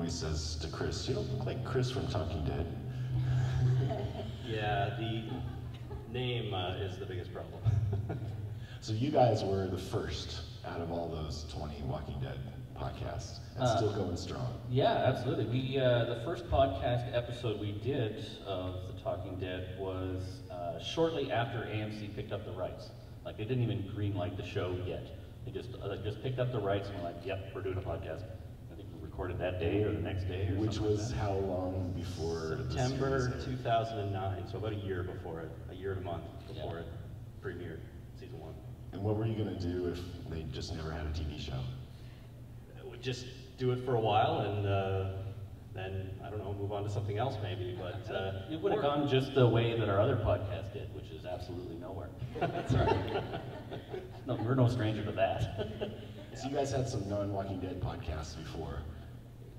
everybody says to Chris, "You don't look like Chris from Talking Dead." Yeah, the name is the biggest problem. So you guys were the first out of all those 20 Walking Dead podcasts, and still going strong. Yeah, absolutely. We the first podcast episode we did of The Talking Dead was shortly after AMC picked up the rights. Like, they didn't even greenlight the show yet. They just picked up the rights and were like, "Yep, we're doing a podcast." I think we recorded that day or the next day, or which something was like that. how long before? September 2009, so about a year before it, a year and a month before it premiered, season 1. And what were you going to do if they just never had a TV show? We'd just do it for a while and then, I don't know, move on to something else maybe, but... it would have gone just the way that our other podcast did, which is absolutely nowhere. That's right. No, we're no stranger to that. So you guys had some non-Walking Dead podcasts before?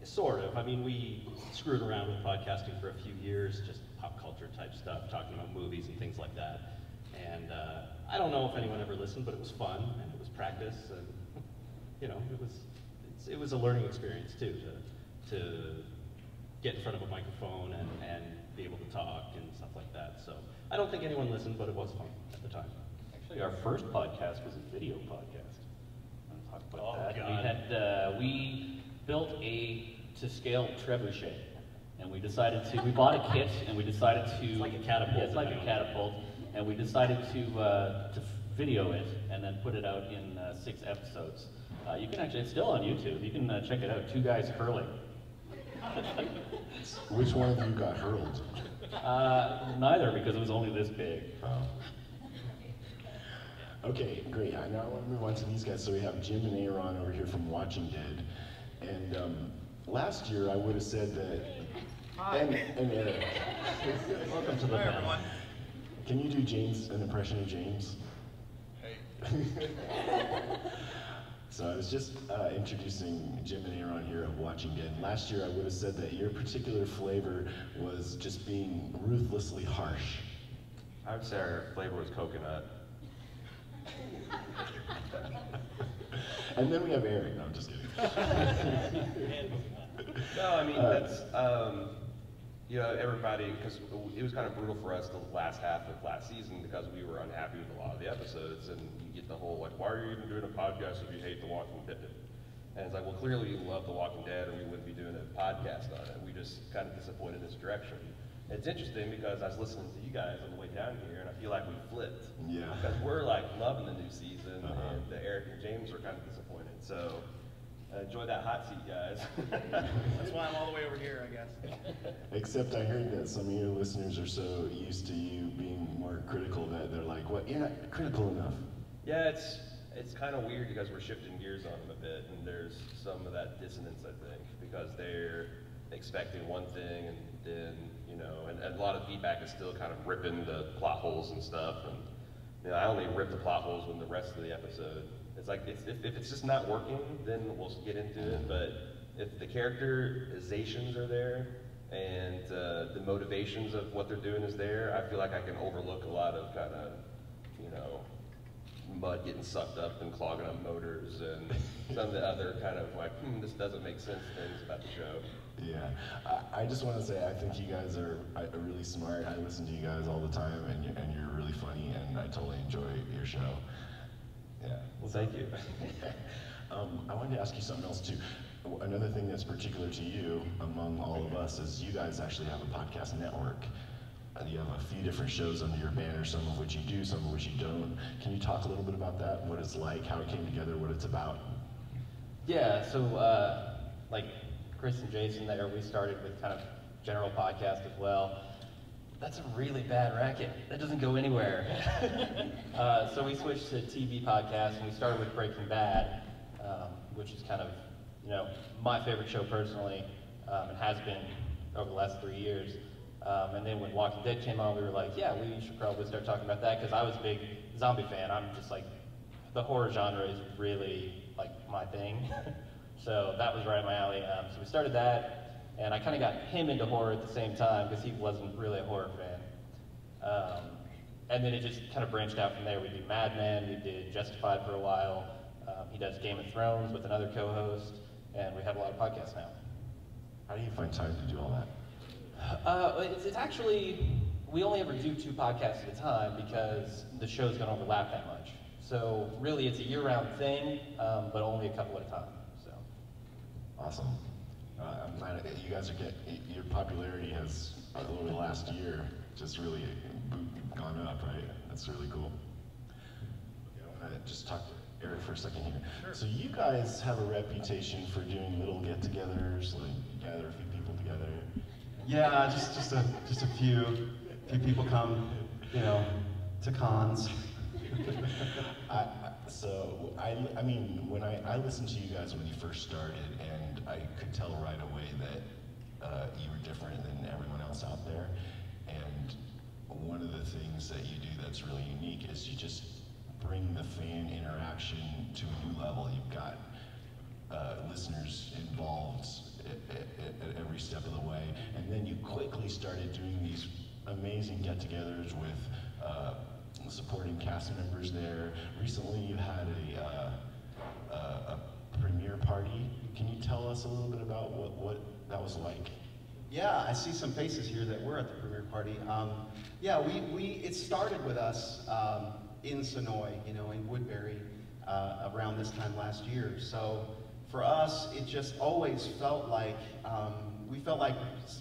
Sort of. I mean, we screwed around with podcasting for a few years, just pop culture type stuff, talking about movies and things like that. And I don't know if anyone ever listened, but it was fun, and it was practice, and, you know, it was a learning experience, too, to get in front of a microphone and be able to talk and stuff like that. So I don't think anyone listened, but it was fun at the time. Actually, our first podcast was a video podcast. I'll talk about that. God. We built a to-scale trebuchet, and we bought a kit, and we decided to... It's like a catapult. Yeah, it's like a catapult, and we decided to video it and then put it out in 6 episodes. You can actually, it's still on YouTube. You can check it out. 2 guys hurling. Which one of you got hurled? Neither, because it was only this big. Oh. Okay, great. Now I want to move on to these guys. So we have Jim and Aaron over here from Watching Dead. And last year I would have said that... Hi. And Eric. Welcome to the Hi, panel. everyone. Can you do an impression of James? Hey. So I was just introducing Jim and Aaron here of Watching Dead. Last year I would have said that your particular flavor was just being ruthlessly harsh. I would say our flavor was coconut. And then we have Eric. No, I'm just kidding. No, I mean, that's, you know, everybody, because it was kind of brutal for us the last half of last season because we were unhappy with a lot of the episodes, and you get the whole, like, why are you even doing a podcast if you hate The Walking Dead? And it's like, well, clearly you love The Walking Dead, or we wouldn't be doing a podcast on it. We just kind of disappointed in this direction. It's interesting because I was listening to you guys on the way down here, and I feel like we flipped. Yeah. Because we're, like, loving the new season, and Eric and James are kind of disappointed. So, enjoy that hot seat, guys. That's why I'm all the way over here, I guess. Except I heard that some of your listeners are so used to you being more critical that they're like, "What? You're not critical enough." Yeah, it's kind of weird because we're shifting gears on them a bit, and there's some of that dissonance, I think, because they're expecting one thing, and then, you know, and a lot of feedback is still kind of ripping the plot holes and stuff, and, you know, I only rip the plot holes when the rest of the episode, it's like, if it's just not working, then we'll get into it, but if the characterizations are there, and the motivations of what they're doing is there, I feel like I can overlook a lot of kind of, you know, mud getting sucked up and clogging up motors and some of the other kind of like, this doesn't make sense things about the show. Yeah, I just want to say I think you guys are really smart. I listen to you guys all the time, and you're really funny, and I totally enjoy your show. Yeah. Well, thank you. I wanted to ask you something else too. Another thing that's particular to you among all of us is you guys actually have a podcast network. You have a few different shows under your banner, some of which you do, some of which you don't. Can you talk a little bit about that? What it's like, how it came together, what it's about? Yeah, so like Chris and Jason there, we started with kind of general podcast as well. That's a really bad racket. That doesn't go anywhere. So we switched to TV podcast, and we started with Breaking Bad, which is kind of, you know, my favorite show personally, and has been over the last 3 years. And then when Walking Dead came on, we were like, yeah, we should probably start talking about that, because I was a big zombie fan. I'm just like, the horror genre is really like my thing. So that was right up my alley. So we started that, and I kind of got him into horror at the same time, because he wasn't really a horror fan. And then it just kind of branched out from there. We did Mad Men, we did Justified for a while. He does Game of Thrones with another co-host, and we have a lot of podcasts now. How do you find time to do all that? It's actually, we only ever do 2 podcasts at a time because the shows don't overlap that much. So really, it's a year-round thing, but only a couple at a time. So. Awesome. I'm glad that you guys are your popularity has, over the last year, just really gone up, right? That's really cool. Okay, I want to just talk to Eric for a second here. Sure. So you guys have a reputation for doing little get-togethers, like you gather a few people together. Yeah, just a few people come, you know, to cons. I mean, when I listened to you guys when you first started, and I could tell right away that you were different than everyone else out there. And one of the things that you do that's really unique is you just bring the fan interaction to a new level. You've got listeners involved at every step of the way, and then you quickly started doing these amazing get-togethers with supporting cast members there. Recently, you had a premiere party. Can you tell us a little bit about what that was like? Yeah, I see some faces here that were at the premiere party. Yeah, it started with us in Sonoy, you know, in Woodbury, around this time last year. So for us, it just always felt like we felt like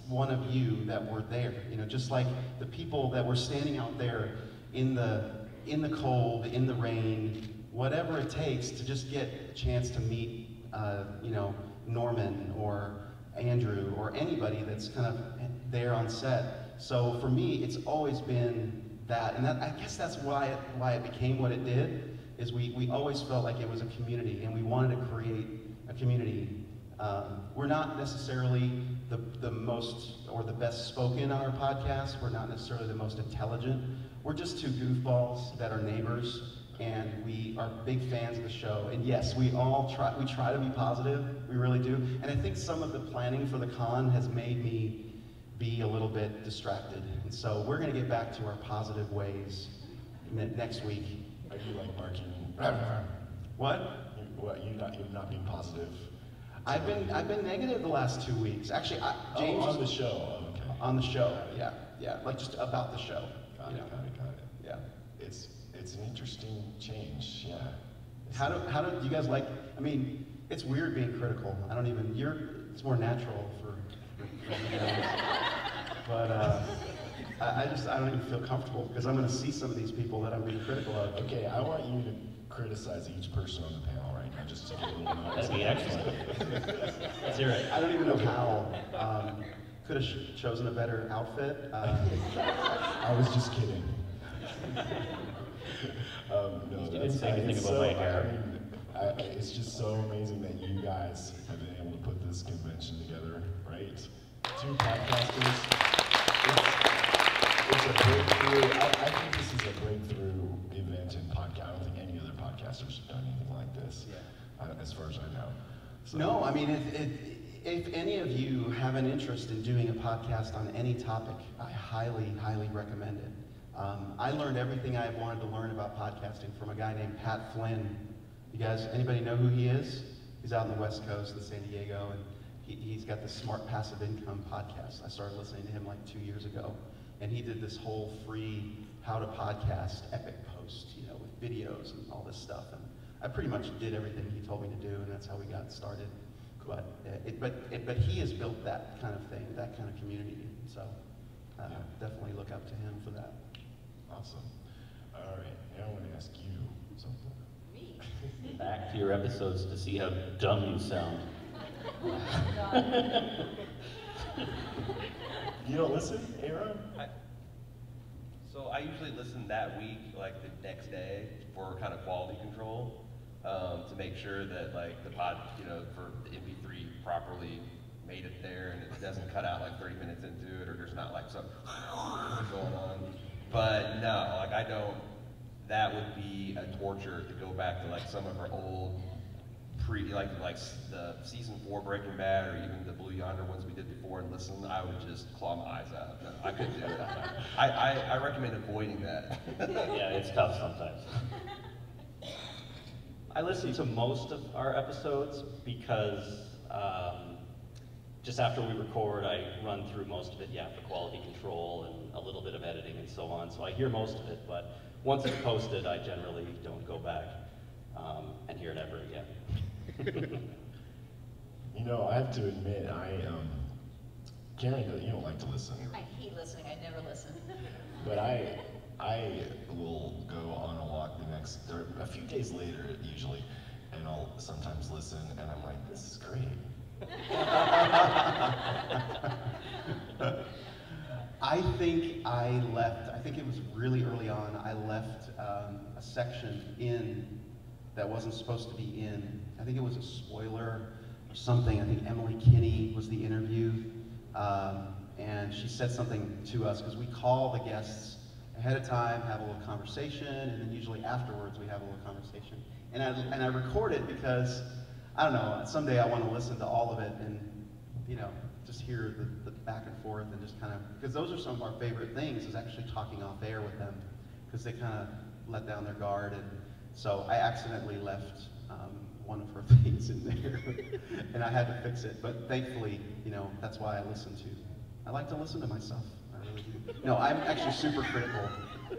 one of you that were there, you know, just like the people that were standing out there in the cold, in the rain, whatever it takes to just get a chance to meet, you know, Norman or Andrew or anybody that's kind of there on set. So for me, it's always been that, and I guess that's why it became what it did. Is we always felt like it was a community, and we wanted to create a community. We're not necessarily the most or the best spoken on our podcast. We're not necessarily the most intelligent. We're just 2 goofballs that are neighbors, and we are big fans of the show. And yes, we try to be positive. We really do. And I think some of the planning for the con has made me be a little bit distracted. And so we're going to get back to our positive ways next week. Are you like marking? What? You're not being positive. I've been negative the last 2 weeks. Actually, James on the show. Oh, okay. On the show, yeah, like just about the show. Got you it. know? Got it. Yeah. It's an interesting change. Yeah. How do you guys like? I mean, it's weird being critical. I don't even. It's more natural for you guys. But I don't even feel comfortable because I'm going to see some of these people that I'm being critical of. Okay, I want you to criticize each person on the panel right now, just to get a little noise. That'd be excellent. Let's hear it. I don't even know how. Could have chosen a better outfit. I was just kidding. No, You didn't say anything about my hair. I mean, it's just so amazing that you guys have been able to put this convention together, right? 2 podcasters. It's a breakthrough. I think this is a breakthrough event in podcast. I don't think any other podcasters have done anything like this, as far as I know. So. No, I mean, if any of you have an interest in doing a podcast on any topic, I highly, highly recommend it. I learned everything I wanted to learn about podcasting from a guy named Pat Flynn. You guys, anybody know who he is? He's out on the West Coast in San Diego, and he's got the Smart Passive Income podcast. I started listening to him like 2 years ago, and he did this whole free how to podcast epic post, you know, with videos and all this stuff. And I pretty much did everything he told me to do, and that's how we got started. But he has built that kind of thing, that kind of community. So definitely look up to him for that. Awesome. All right, now I want to ask you something. Me? Back to your episodes to see how dumb you sound. You don't listen, Aaron? So I usually listen that week, like the next day, for kind of quality control, to make sure that like the pod, you know, for the MP3 properly made it there and it doesn't cut out like 30 minutes into it, or there's not like some going on. But no, like I don't, that would be a torture to go back to like some of our old like the season 4 Breaking Bad or even the Blue Yonder ones we did before and listen. I would just claw my eyes out. No, I couldn't do it. I recommend avoiding that. Yeah, it's tough sometimes. I listen to most of our episodes because just after we record, I run through most of it, for quality control and a little bit of editing and so on. So I hear most of it, but once it's posted, I generally don't go back and hear it ever again. You know, I have to admit, Karen, you don't like to listen. I hate listening. I never listen. But I will go on a walk or a few days later usually, and I'll sometimes listen, and I'm like, this is great. I think it was really early on, I left a section in that wasn't supposed to be in. I think it was a spoiler or something. I think Emily Kinney was the interview. And she said something to us, because we call the guests ahead of time, have a little conversation, and then usually afterwards we have a little conversation. And I record it because, I don't know, someday I want to listen to all of it and, you know, just hear the back and forth and just kind of, because those are some of our favorite things, is actually talking off air with them, because they kind of let down their guard. And so I accidentally left one of her things in there, and I had to fix it. But thankfully, you know, that's why I listen to. I like to listen to myself. I really do. No, I'm actually super critical.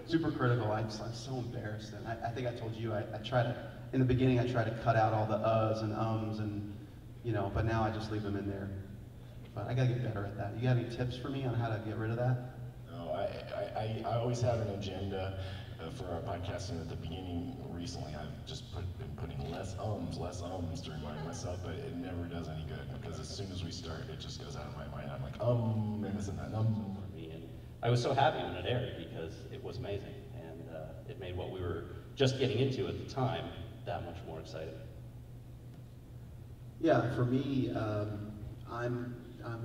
Super critical. I'm so embarrassed. And I think I told you, I try to, in the beginning, I try to cut out all the uhs and ums, and, you know, but now I just leave them in there. But I gotta get better at that. You got any tips for me on how to get rid of that? No, I always have an agenda for our podcasting at the beginning. Recently, I've just been putting less ums to remind myself, but it never does any good, because as soon as we start, it just goes out of my mind. I'm like, and this and that, For me, and I was so happy when it aired because it was amazing, and it made what we were just getting into at the time that much more exciting. Yeah, for me,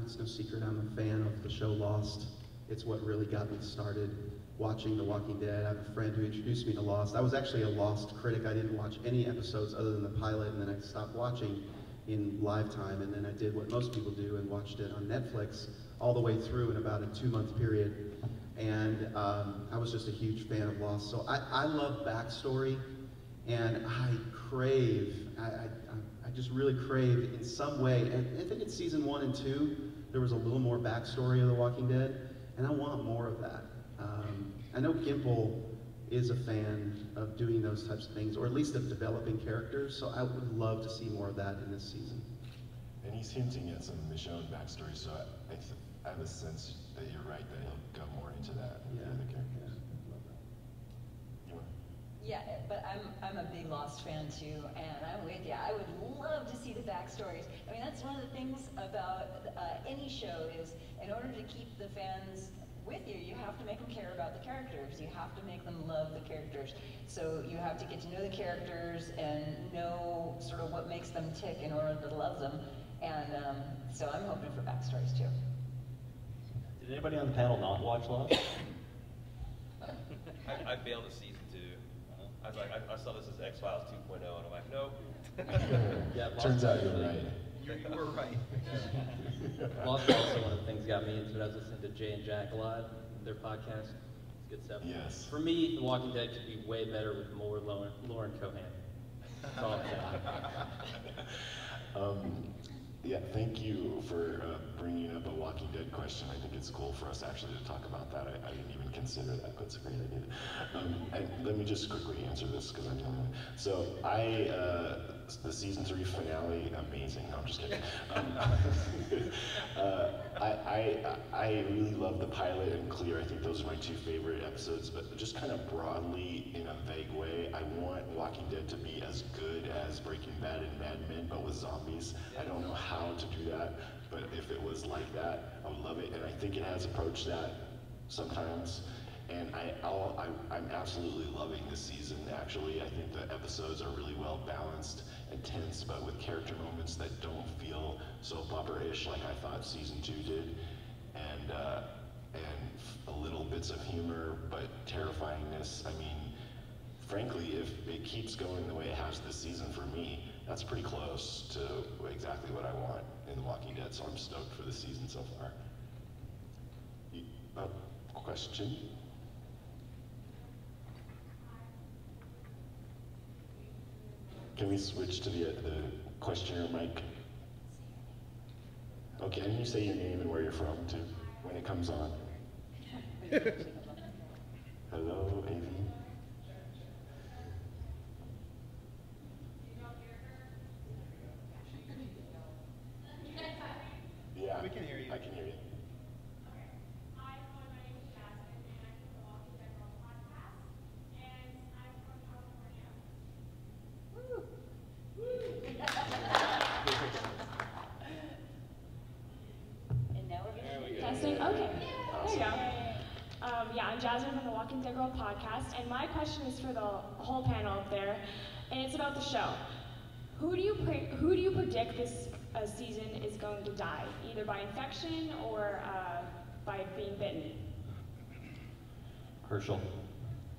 it's no secret, I'm a fan of the show Lost. It's what really got me started watching The Walking Dead. I have a friend who introduced me to Lost. I was actually a Lost critic. I didn't watch any episodes other than the pilot, and then I stopped watching in live time, and then I did what most people do and watched it on Netflix all the way through in about a 2-month period. And I was just a huge fan of Lost. So I love backstory, and I just really crave in some way, and I think it's season 1 and 2, there was a little more backstory of The Walking Dead, and I want more of that. I know Gimple is a fan of doing those types of things, or at least of developing characters, so I would love to see more of that in this season. and he's hinting at some Michonne backstory, so I have a sense that you're right, that he'll go more into that with the other characters. You want? Yeah, but I'm a big Lost fan too, and I'm with you. I would love to see the backstories. I mean, that's one of the things about any show is, in order to keep the fans with you, you have to make them care about the characters. You have to make them love the characters. So you have to get to know the characters and know sort of what makes them tick in order to love them. And so I'm hoping for backstories too. Did anybody on the panel not watch Lost? I failed at season 2. I was like, I saw this as X-Files 2.0, and I'm like, nope. Turns out you're right. You were right. Lost was also one of the things that got me into it. I was listening to Jay and Jack a lot, their podcast. It's good stuff. Yes. For me, The Walking Dead could be way better with more Lauren Cohan. That's all I'm saying. Yeah, thank you for bringing up a Walking Dead question. I think it's cool for us actually to talk about that. I didn't even consider that, but it's a great idea. Let me just quickly answer this, because I'm young. So the season 3 finale, amazing. No, I'm just kidding. I really love the pilot and Clear. I think those are my 2 favorite episodes, but just kind of broadly, in a vague way, I want Walking Dead to be as good as Breaking Bad and Mad Men, but with zombies. I don't know how to do that, but if it was like that, I would love it. And I think it has approached that sometimes. And I'm absolutely loving this season, actually. I think the episodes are really well balanced and tense, but with character moments that don't feel soap opera-ish like I thought season 2 did. And a little bits of humor, but terrifyingness. I mean, frankly, if it keeps going the way it has this season for me, that's pretty close to exactly what I want in The Walking Dead, so I'm stoked for the season so far. Question? Can we switch to the questioner mic? Okay, and you say your name and where you're from too, when it comes on. Hello, AV. Yeah, We can hear you. I can hear you. And now we're getting Testing? Okay. There you go. Yeah, I'm Jasmine from the Walking Dead Girl podcast, and my question is for the whole panel up there, and it's about the show. Who do you predict this season is going to die, either by infection or by being bitten? Herschel.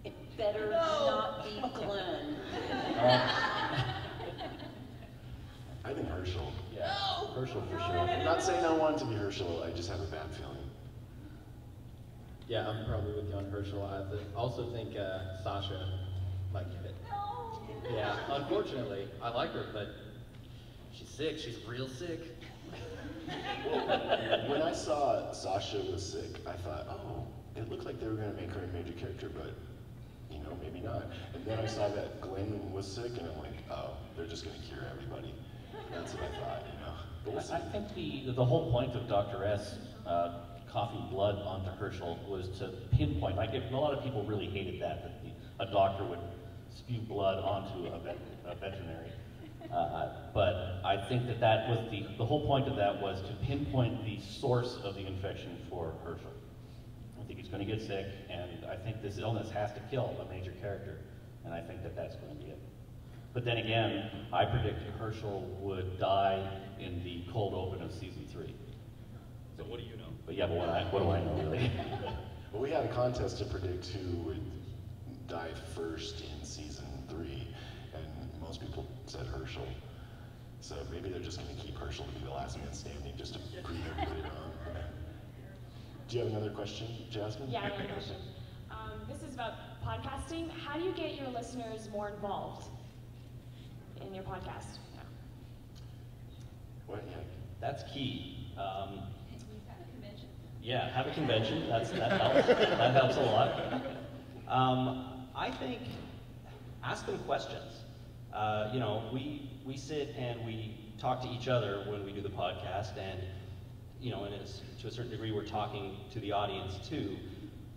It better not be Glenn. I think Herschel. Yeah. Herschel for sure. I'm not saying I want it to be Herschel, I just have a bad feeling. Yeah, I'm probably with you on Herschel. I also think Sasha might get it. Yeah, unfortunately, I like her, but she's sick. She's real sick. When I saw Sasha was sick, I thought, oh, it looked like they were going to make her a major character, but, you know, maybe not. And then I saw that Glenn was sick, and I'm like, oh, they're just going to cure everybody. That's what I thought, you know. But we'll see. I think the whole point of Dr. S coughing blood onto Herschel was to pinpoint, like a lot of people really hated that a doctor would spew blood onto a veterinary. But I think that was the whole point of that was to pinpoint the source of the infection for Herschel. I think he's going to get sick, and I think this illness has to kill a major character, and I think that's going to be it. But then again, I predicted Herschel would die in the cold open of season 3. So what do you know? But yeah, but what do I know really? Well, we had a contest to predict who would die first in season 3, and most people said Herschel. So maybe they're just going to keep Herschel to be the last man standing just to prove everybody wrong. Do you have another question, Jasmine? Yeah, I have a question. This is about podcasting. How do you get your listeners more involved in your podcast? Yeah. What? Yeah. That's key. Have a convention. Yeah, have a convention. That helps. That helps a lot. I think ask them questions. You know, we sit and we talk to each other when we do the podcast, and you know, and to a certain degree, we're talking to the audience too.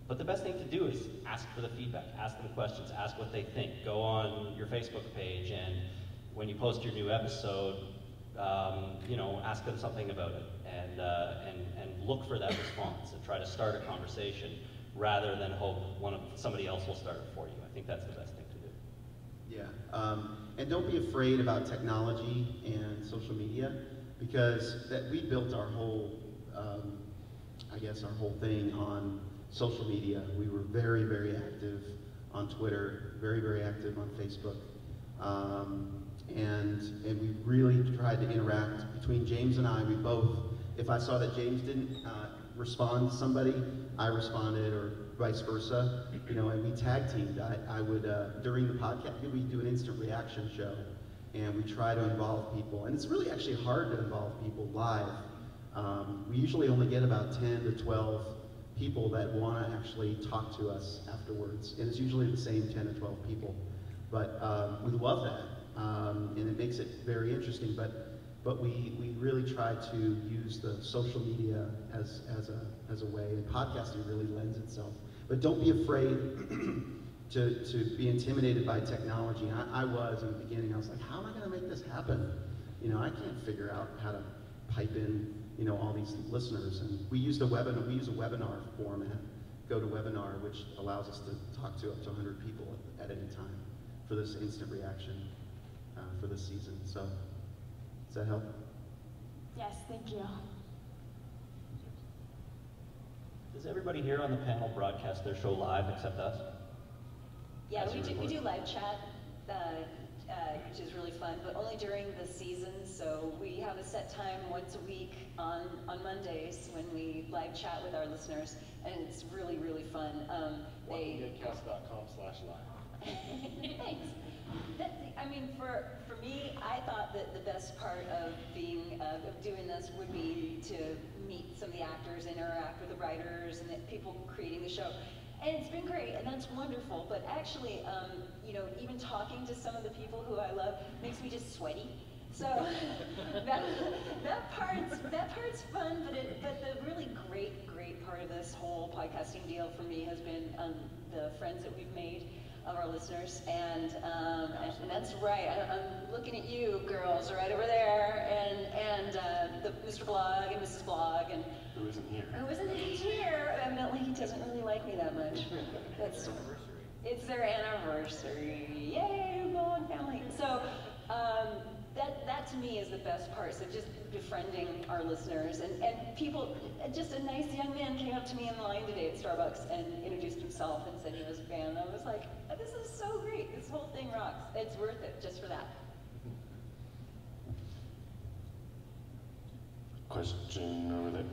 But the best thing to do is ask for the feedback, ask them questions, ask what they think. Go on your Facebook page, and when you post your new episode, you know, ask them something about it, and look for that response, and try to start a conversation rather than hope somebody else will start it for you. I think that's the best thing to do. Yeah, and don't be afraid about technology and social media, because we built our whole, I guess our whole thing on social media. We were very, very active on Twitter, very, very active on Facebook. And we really tried to interact between James and I. We both, if I saw that James didn't respond to somebody, I responded, or vice versa, you know, and we tag teamed. I would, during the podcast, we do an instant reaction show, and we try to involve people. And it's really actually hard to involve people live. We usually only get about 10 to 12 people that want to actually talk to us afterwards. And it's usually the same 10 to 12 people. But we love that. And it makes it very interesting, but we really try to use the social media as a way, and podcasting really lends itself. But don't be afraid to be intimidated by technology. And I was in the beginning. I was like, how am I going to make this happen? You know, I can't figure out how to pipe in, you know, all these listeners. And we use a webinar format, GoToWebinar, which allows us to talk to up to 100 people at any time for this instant reaction. For this season. So, does that help? Yes, thank you. Does everybody here on the panel broadcast their show live except us? Yeah, As we you do record? live chat, which is really fun, but only during the season. So we have a set time once a week on Mondays when we live chat with our listeners, and it's really, really fun. WalkingDeadcast.com/live. Thanks. I mean, for me, I thought that the best part of doing this would be to meet some of the actors, interact with the writers, and the people creating the show. And it's been great, and that's wonderful. But actually, you know, even talking to some of the people who I love makes me just sweaty. So that part's fun. But the really great part of this whole podcasting deal for me has been the friends that we've made of our listeners, and that's right. I'm looking at you, girls, right over there, and the Mr. Blog and Mrs. Blog, and Who isn't here? Evidently, he doesn't really like me that much. It's their anniversary. Yay, Blog family. So that to me is the best part. So just befriending our listeners and people. Just a nice young man came up to me in line today at Starbucks and introduced himself and said he was a fan. And I was like, oh, this is so great. This whole thing rocks. It's worth it just for that. Question over there.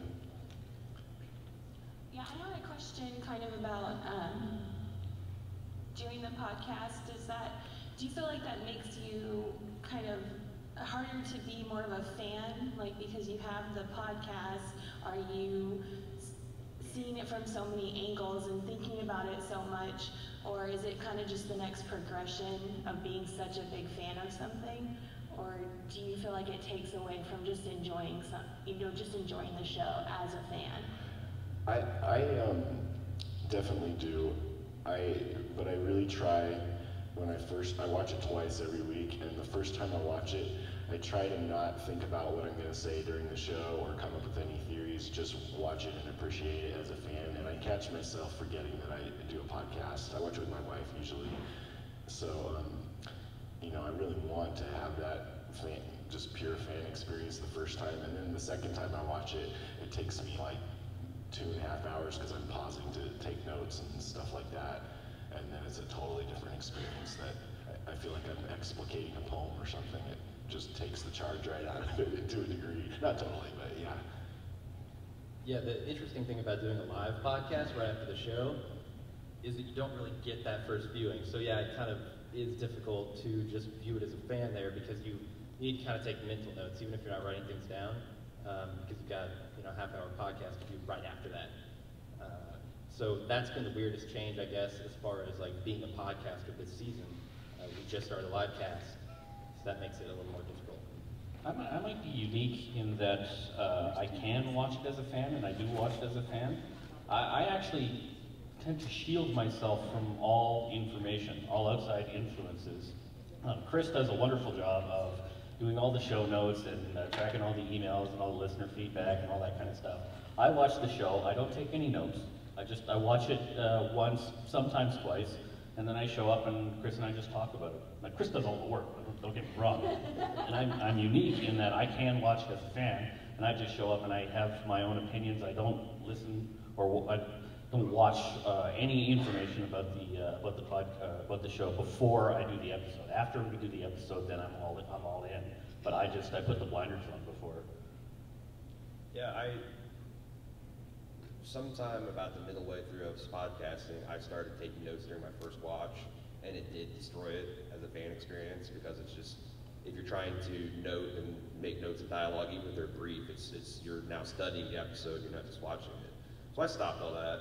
Yeah, I had a question kind of about doing the podcast. Do you feel like that makes you kind of harder to be more of a fan, like because you have the podcast? Are you seeing it from so many angles and thinking about it so much, or is it kind of just the next progression of being such a big fan of something? Or do you feel like it takes away from just enjoying enjoying the show as a fan? I definitely do. But I really try. When I watch it twice every week, and the first time I watch it, I try to not think about what I'm going to say during the show or come up with any theories, just watch it and appreciate it as a fan. And I catch myself forgetting that I do a podcast. I watch it with my wife usually. So, you know, I really want to have that just pure fan experience the first time. And then the second time I watch it, it takes me like 2.5 hours because I'm pausing to take notes and stuff like that. And then it's a totally different experience that I feel like I'm explicating a poem or something. It just takes the charge right out of it to a degree. Not totally, but yeah. Yeah, the interesting thing about doing a live podcast right after the show is that you don't really get that first viewing. So yeah, it kind of is difficult to just view it as a fan there because you need to kind of take mental notes, even if you're not writing things down, because you've got half-hour podcast to do right after that. So that's been the weirdest change, I guess, as far as like being a podcaster this season. We just started a live cast, so that makes it a little more difficult. I might be unique in that I can watch it as a fan, and I do watch it as a fan. I actually tend to shield myself from all information, all outside influences. Chris does a wonderful job of doing all the show notes and tracking all the emails and all the listener feedback and all that kind of stuff. I watch the show, I don't take any notes. I watch it once, sometimes twice, and then I show up and Chris and I just talk about it. Like, Chris does all the work, don't get me wrong. And I'm unique in that I can watch it as a fan, and I just show up and I have my own opinions. I don't listen or I don't watch any information about the show before I do the episode. After we do the episode, then I'm all in. But I put the blinders on before. Yeah, sometime about the middle way through of podcasting, I started taking notes during my first watch, and it did destroy it as a fan experience because it's just, if you're trying to note and make notes of dialogue, even if they're brief, it's you're now studying the episode, you're not just watching it. So I stopped all that,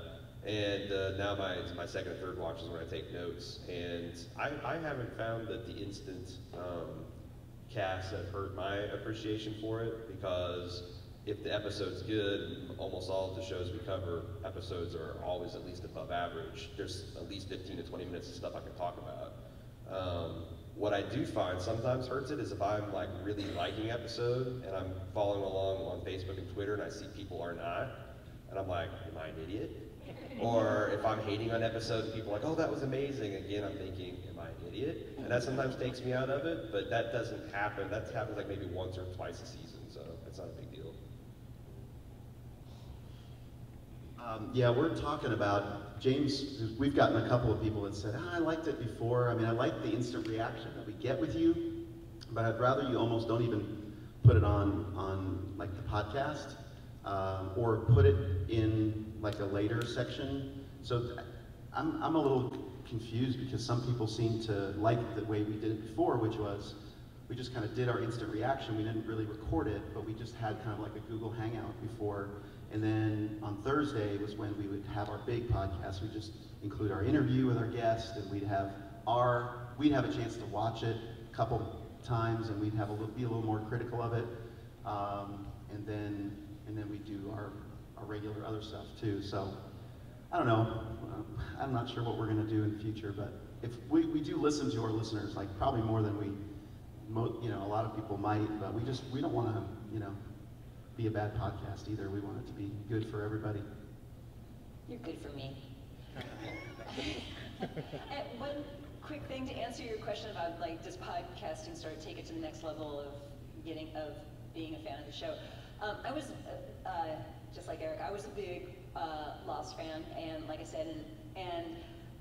and now my second and third watch is when I take notes, and I haven't found that the instant casts have hurt my appreciation for it, because if the episode's good, almost all of the shows we cover, episodes are always at least above average. There's at least 15 to 20 minutes of stuff I can talk about. What I do find sometimes hurts it is if I'm like really liking an episode and I'm following along on Facebook and Twitter and I see people are not, and I'm like, am I an idiot? Or if I'm hating on an episode and people are like, oh, that was amazing, again, I'm thinking, am I an idiot? And that sometimes takes me out of it, but that doesn't happen. That happens like maybe once or twice a season, so it's not a big deal. Yeah, we're talking about, James, we've gotten a couple of people that said, I liked it before. I mean, I like the instant reaction that we get with you, but I'd rather you almost don't even put it on like the podcast, or put it in like a later section. So I'm a little confused because some people seem to like the way we did it before, which was we just kind of did our instant reaction. We didn't really record it, but we just had kind of like a Google Hangout before. And then on Thursday was when we would have our big podcast. We just include our interview with our guest, and we'd have a chance to watch it a couple times, and we'd have be a little more critical of it. And then we do our regular other stuff too. So I don't know. I'm not sure what we're going to do in the future, but if we do listen to our listeners, like probably more than a lot of people might, but we don't want to, be a bad podcast either. We want it to be good for everybody. You're good for me. And one quick thing to answer your question about, like, does podcasting sort of take it to the next level of being a fan of the show? I was, just like Eric, I was a big Lost fan, and like I said, and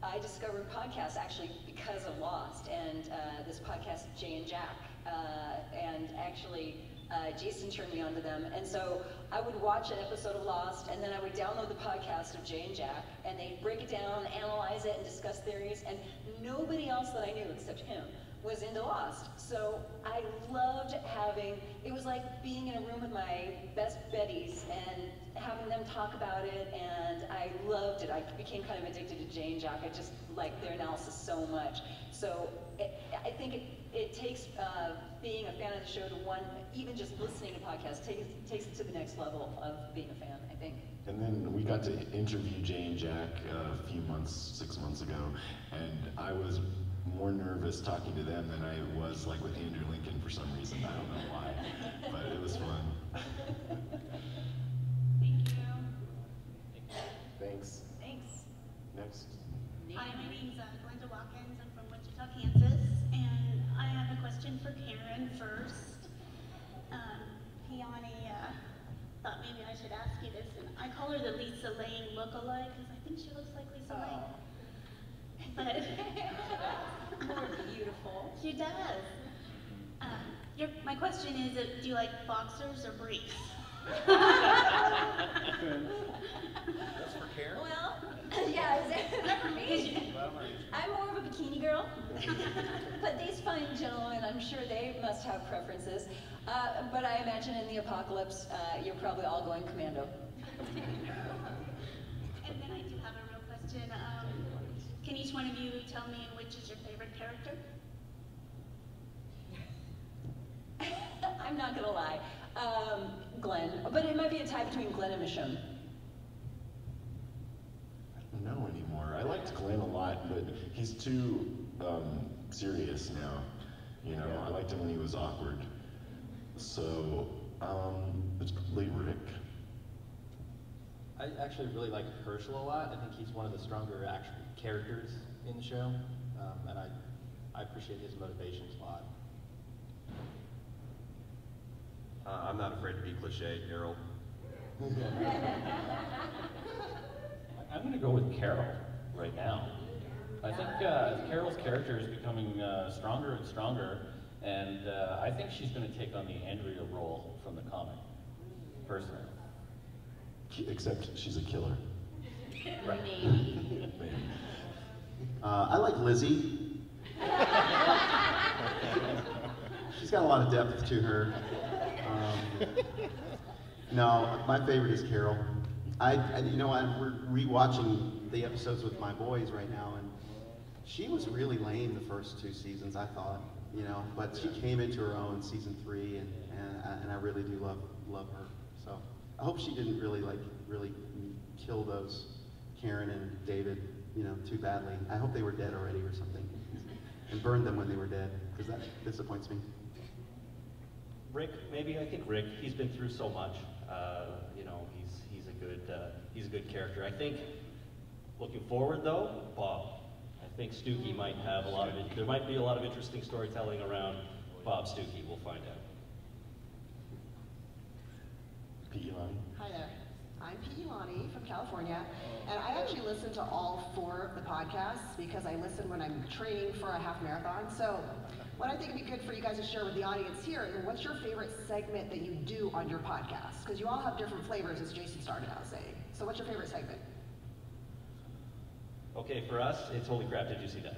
I discovered podcasts actually because of Lost, and this podcast, Jay and Jack, and actually Jason turned me onto them, and so I would watch an episode of Lost, and then I would download the podcast of Jay and Jack, and they'd break it down, analyze it, and discuss theories, and nobody else that I knew except him was into Lost. So I loved it was like being in a room with my best buddies and having them talk about it, and I loved it. I became kind of addicted to Jay and Jack. I just liked their analysis so much. So I think it takes being a fan of the show to even just listening to podcasts takes it to the next level of being a fan, I think. And then we got to interview Jay and Jack a few months, 6 months ago, and I was more nervous talking to them than I was like with Andrew Lincoln for some reason. I don't know why, but it was fun. Thank you. Thanks. Thanks. Next. Hi, my name's Glenda Watkins. I'm from Wichita, Kansas, and I have a question for Karen first. Peony thought maybe I should ask you this, and I call her the Lisa Lane look-alike because I think she looks like Lisa Lane. But more beautiful. She does. My question is, do you like boxers or briefs? That's for Karen? Well, yeah, is that for me? I'm more of a bikini girl, but these fine gentlemen, I'm sure they must have preferences. But I imagine in the apocalypse, you're probably all going commando. And then I do have a real question. Can each one of you tell me which is your favorite character? I'm not gonna lie, Glenn, but it might be a tie between Glenn and Michonne. I don't know anymore. I liked Glenn a lot, but he's too serious now. I liked him when he was awkward. So, it's probably Rick. I actually really like Herschel a lot. I think he's one of the stronger actual characters in the show, and I appreciate his motivations a lot. I'm not afraid to be cliche, Carol. I'm going to go with Carol right now. I think Carol's character is becoming stronger and stronger, and I think she's going to take on the Andrea role from the comic, personally. Except she's a killer. Right. Maybe. I like Lizzie. She's got a lot of depth to her. No, my favorite is Carol. We're rewatching the episodes with my boys right now, and she was really lame the first 2 seasons, I thought, but she came into her own season 3, and I really do love her. So I hope she didn't really kill those Karen and David, too badly. I hope they were dead already or something, and burned them when they were dead, because that disappoints me. Rick, maybe. I think Rick. He's been through so much. He's a good character. I think, looking forward though, Bob. I think Stookie might have there might be a lot of interesting storytelling around Bob Stookie. We'll find out. Pete Elani. Hi there. I'm Pete Elani from California, and I actually listen to all 4 of the podcasts because I listen when I'm training for a half marathon. So what I think would be good for you guys to share with the audience here is what's your favorite segment that you do on your podcast? Because you all have different flavors, as Jason started out saying. So what's your favorite segment? Okay, for us, it's holy crap, did you see that?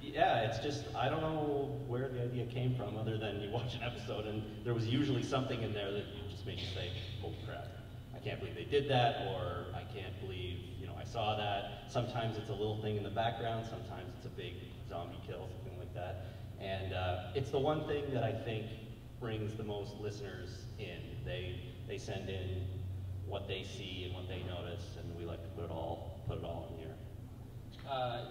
Yeah, it's just, I don't know where the idea came from other than you watch an episode and there was usually something in there that just made you say, holy crap, I can't believe they did that, or I can't believe, I saw that. Sometimes it's a little thing in the background, sometimes it's a big zombie kill, something like that. And it's the one thing that I think brings the most listeners in. They send in what they see and what they notice, and we like to put it all in here.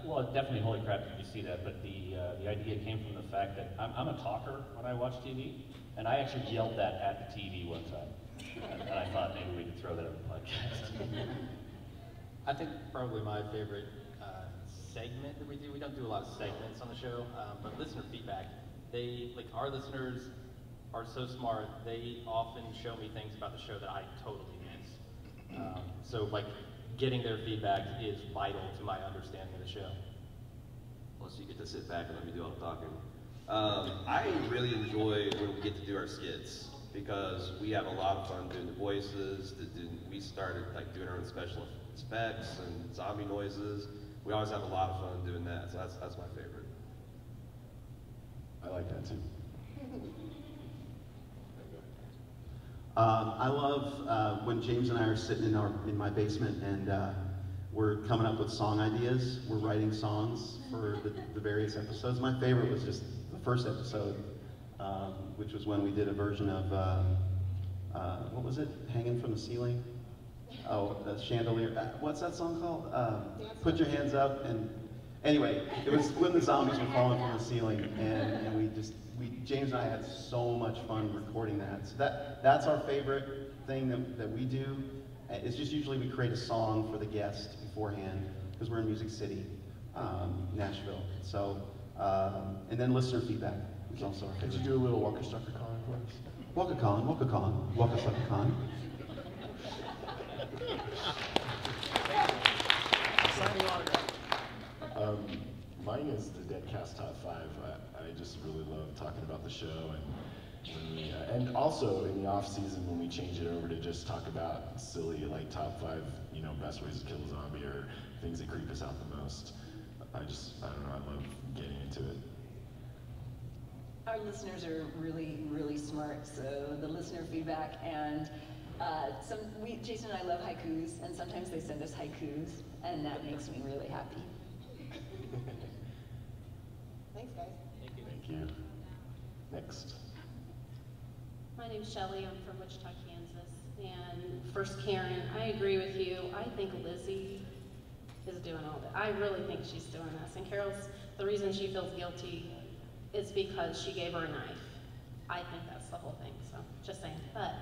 Well, definitely holy crap did you see that, but the idea came from the fact that I'm a talker when I watch TV, and I actually yelled that at the TV one time. And I thought maybe we could throw that on the podcast. I think probably my favorite segment that we do, we don't do a lot of segments on the show, but listener feedback. Our listeners are so smart, they often show me things about the show that I totally miss. So getting their feedback is vital to my understanding of the show. Plus you get to sit back and let me do all the talking. I really enjoy when we get to do our skits, because we have a lot of fun doing the voices. We started doing our own special effects and zombie noises. We always have a lot of fun doing that, so that's my favorite. I like that too. I love when James and I are sitting in my basement and we're coming up with song ideas. We're writing songs for the various episodes. My favorite was just the first episode, which was when we did a version of, what was it? Hanging from the Ceiling? Oh, the Chandelier. What's that song called? Put Your Hands Up. And anyway, it was when the zombies were falling from the ceiling, and James and I had so much fun recording that. So that's our favorite thing that we do. It's just usually we create a song for the guest beforehand, because we're in Music City, Nashville. So, and then listener feedback is also our favorite. Could you do a little Walker Stalker Con for us? Walker Stalker Con. Mine is the Deadcast Top 5. I just really love talking about the show, and also in the off season when we change it over to just talk about silly top 5 best ways to kill a zombie or things that creep us out the most. I don't know, I love getting into it. Our listeners are really, really smart, so the listener feedback and Jason and I love haikus, and sometimes they send us haikus, and that makes me really happy. Thanks, guys. Thank you. Next. My name's Shelly. I'm from Wichita, Kansas. And first, Karen, I agree with you. I think Lizzie is doing all that. I really think she's doing this. And Carol's, the reason she feels guilty is because she gave her a knife. I think that's the whole thing, so just saying. But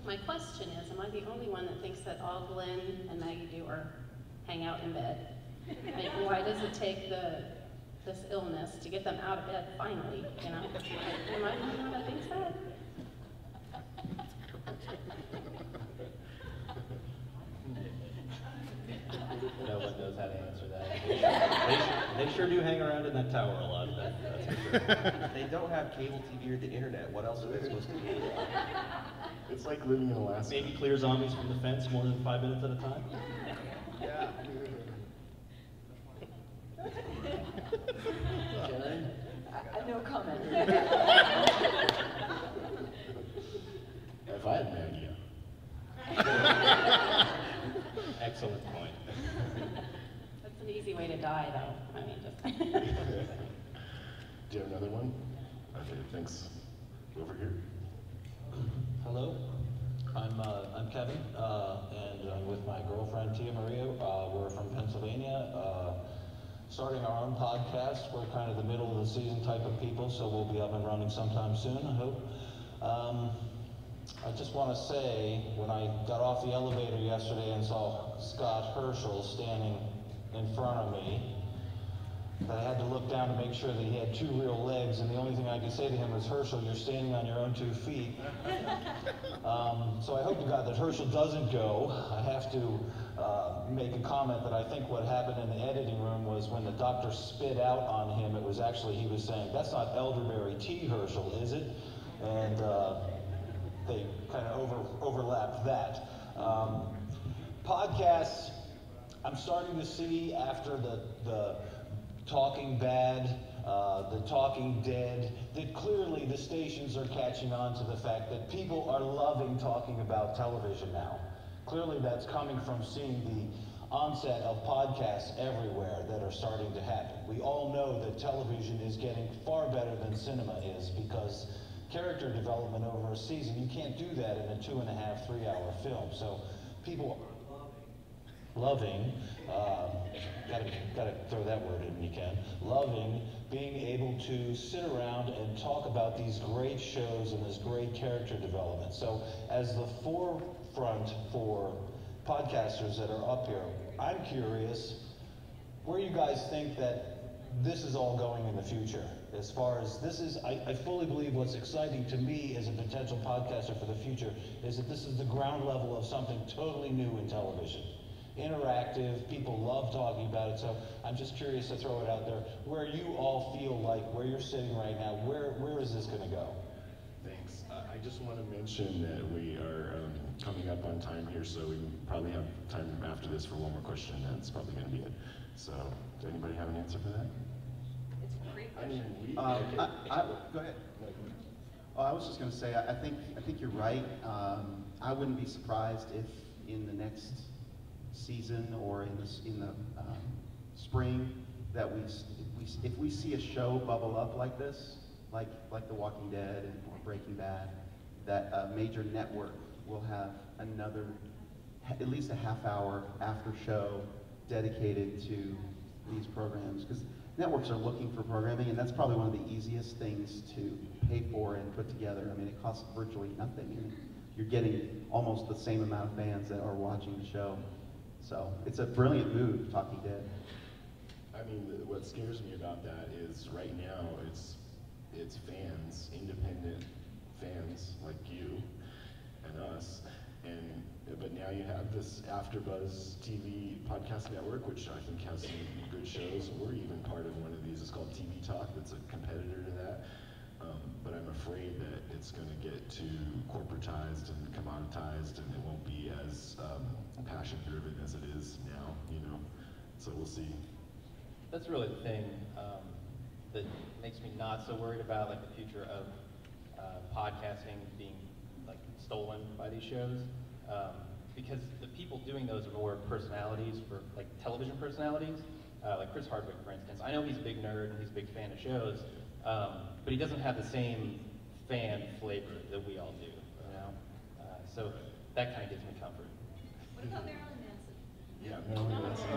my question is, am I the only one that thinks that all Glenn and Maggie do are hang out in bed? Why does it take this illness to get them out of bed finally, Am I the only one that thinks that? No one knows how to answer that. They sure do hang around in that tower a lot, that's for sure. They don't have cable TV or the internet. What else are they supposed to do? It's like living in Alaska. Maybe clear zombies from the fence more than 5 minutes at a time? Yeah. Karen? No comment. If I had Maggie. Excellent point. That's an easy way to die, though. just. Do you have another one? Okay, thanks. Over here. Hello, I'm Kevin, and I'm with my girlfriend Tia Maria. We're from Pennsylvania. Starting our own podcast. We're kind of the middle of the season type of people, so we'll be up and running sometime soon, I hope. I just want to say, when I got off the elevator yesterday and saw Scott Herschel standing in front of me, that I had to look down to make sure that he had 2 real legs, and the only thing I could say to him was, Herschel, you're standing on your own 2 feet. So I hope to God that Herschel doesn't go. I have to make a comment that I think what happened in the editing room was when the doctor spit out on him, it was actually, he was saying, that's not elderberry tea, Herschel, is it? And they kind of overlapped that. Podcasts, I'm starting to see after the Talking Bad, the Talking Dead, that clearly the stations are catching on to the fact that people are loving talking about television now. Clearly that's coming from seeing the onset of podcasts everywhere that are starting to happen. We all know that television is getting far better than cinema is because character development over a season, you can't do that in a 2.5, 3 hour film. So people are loving, gotta throw that word in when you can, loving being able to sit around and talk about these great shows and this great character development. So as the forefront for podcasters that are up here, I'm curious where you guys think that this is all going in the future. As far as this is, I fully believe what's exciting to me as a potential podcaster for the future is that this is the ground level of something totally new in television. Interactive, people love talking about it, so I'm just curious to throw it out there, where you all feel like, where you're sitting right now, where is this gonna go? Thanks. I just want to mention that we are coming up on time here, so we probably have time after this for one more question, and that's probably going to be it. So, does anybody have an answer for that? It's a great I question. mean, Go ahead. Oh, I was just going to say, I think you're right. I wouldn't be surprised if in the next season or in the spring that if we see a show bubble up like this, like The Walking Dead or Breaking Bad, that a major network will have another, at least a half hour after show dedicated to these programs. Because networks are looking for programming, and that's probably one of the easiest things to pay for and put together. I mean, it costs virtually nothing, and you're getting almost the same amount of fans that are watching the show. So it's a brilliant move, Talking Dead. I mean, what scares me about that is right now it's fans, independent fans like you and us, but now you have this AfterBuzz TV podcast network, which I think has some good shows. We're even part of one of these. It's called TV Talk. That's a competitor to that. But I'm afraid that it's going to get too corporatized and commoditized, and it won't be as passion-driven as it is now. So we'll see. That's really the thing that makes me not so worried about like the future of podcasting being like stolen by these shows, because the people doing those are more personalities, for like television personalities, like Chris Hardwick, for instance. I know he's a big nerd and he's a big fan of shows, but he doesn't have the same fan flavor that we all do, so that kind of gives me comfort. What about Marilyn Manson? Yeah, Marilyn Manson.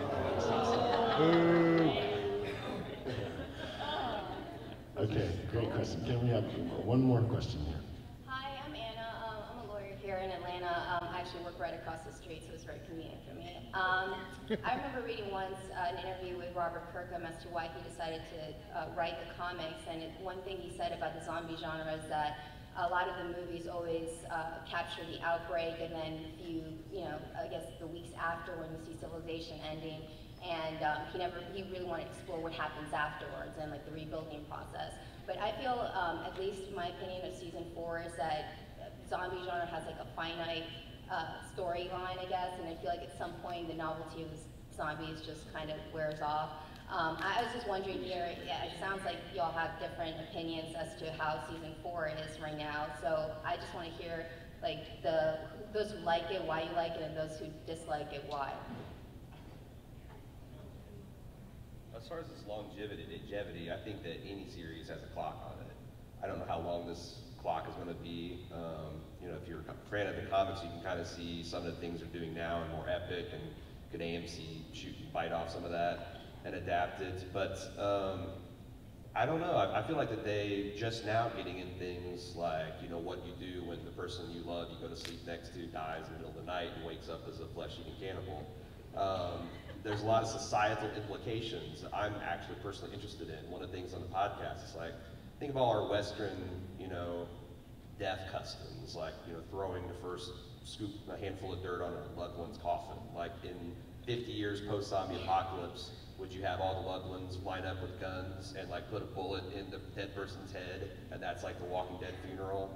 Okay, great question. Can we have one more question here? Hi, I'm Anna. I'm a lawyer here in Atlanta. I actually work right across the street, so it's very convenient for me. I remember reading once an interview with Robert Kirkham as to why he decided to write the comics, and one thing he said about the zombie genre is that a lot of the movies always capture the outbreak, and then I guess the weeks after when you see civilization ending, and he really wanted to explore what happens afterwards and like the rebuilding process. But I feel, at least my opinion of season 4 is that zombie genre has like a finite storyline, I guess, and I feel like at some point the novelty of zombies just kind of wears off. I was just wondering here, it sounds like y'all have different opinions as to how season 4 is right now, so I just want to hear like those who like it, why you like it, and those who dislike it, why. As far as its longevity, I think that any series has a clock on it. I don't know how long this clock is going to be. If you're a fan of the comics, you can kind of see some of the things they're doing now and more epic, and could AMC shoot and bite off some of that and adapt it. But I don't know. I feel like that they just now getting in things like, what you do when the person you love, you go to sleep next to, dies in the middle of the night and wakes up as a flesh-eating cannibal. There's a lot of societal implications that I'm actually personally interested in. One of the things on the podcast is like, think of all our Western, death customs, like, throwing the first scoop, a handful of dirt on a loved one's coffin. Like in 50 years post-zombie apocalypse, would you have all the loved ones line up with guns and like put a bullet in the dead person's head, and that's like the Walking Dead funeral?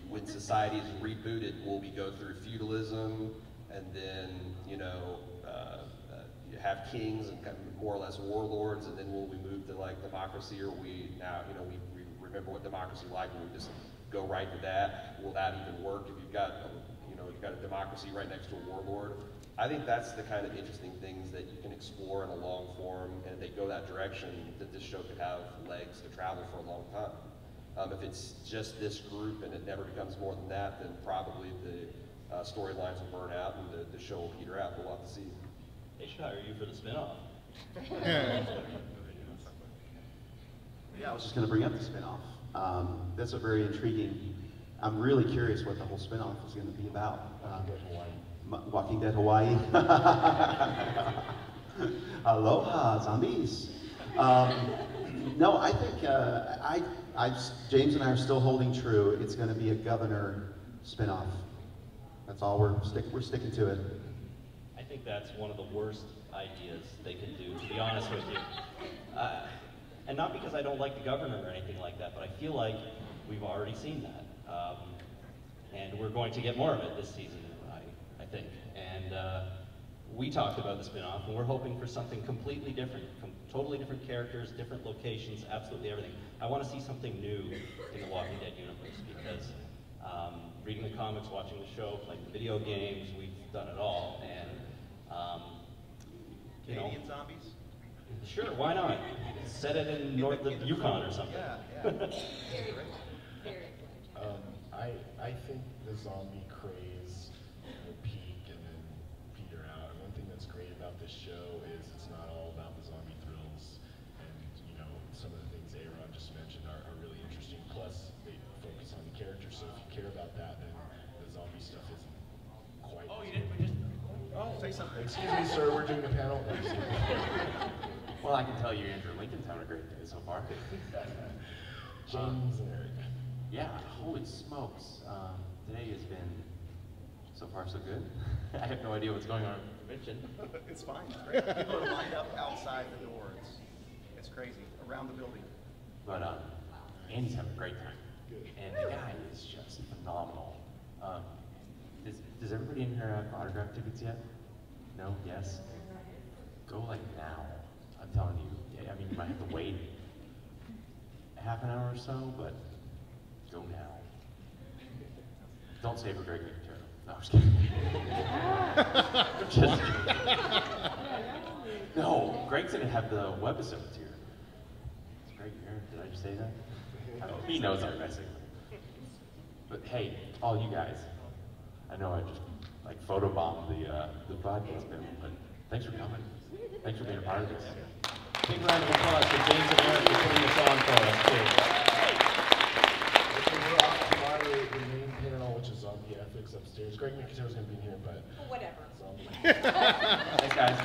When society is rebooted, will we go through feudalism and then, have kings and kind of more or less warlords, and then will we move to like democracy, or we now, you know, we remember what democracy like, and we just go right to that? Will that even work if you've got, you know, you've got a democracy right next to a warlord? I think that's the kind of interesting things that you can explore in a long form, and if they go that direction, that this show could have legs to travel for a long time. If it's just this group and it never becomes more than that, then probably the storylines will burn out and the show will peter out. We'll have to see. They should hire you for the spinoff. Yeah, I was just going to bring up the spinoff. That's a very intriguing. I'm really curious what the whole spinoff is going to be about. Walking Dead Hawaii. Aloha, zombies. No, I think James and I are still holding true. It's going to be a Governor spinoff. That's all we're sticking to it. I think that's one of the worst ideas they could do, to be honest with you. And not because I don't like the Governor or anything like that, but I feel like we've already seen that. And we're going to get more of it this season, I think. And we talked about the spinoff, and we're hoping for something completely different, totally different characters, different locations, absolutely everything. I want to see something new in the Walking Dead universe, because reading the comics, watching the show, playing the video games, we've done it all. And you know, Canadian zombies? Sure, why not? Set it in north of Yukon or something. I think the zombie craze will peak and then peter out. And one thing that's great about this show is it's not all about the zombie thrills. And, you know, some of the things Aaron just mentioned are really interesting. Plus, they focus on the characters. So if you care about that, then the zombie stuff isn't quite. Oh, you didn't? Oh, say something. Excuse me, sir, we're doing a panel. Well, I can tell you Andrew Lincoln's having a great day so far. James and Eric. Yeah, holy smokes. Today has been so far so good. I have no idea what's going on at the convention. It's fine. It's great. People are lined up outside the door. It's crazy. Around the building. But Andy's having a great time. Good. And the guy is just phenomenal. Does everybody in here have autograph tickets yet? No? Yes? Go like now. I'm telling you. Yeah, I mean, you might have to wait half an hour or so, but go now. Don't save for Greg Nicotero. No, I'm just kidding. Just kidding. No, Greg's gonna have the webisodes here. Is Greg here? Did I just say that? He knows I'm messing with him. But hey, all you guys, I know I just like photobombed the podcast bit, but thanks for coming. Thanks for being a part of this. Big round of applause for James and Eric for putting this on for us, too. We're off to moderate the main panel, which is zombie ethics upstairs. Greg Nicotero's going to be in here, but Whatever. Zombie. Thanks, guys.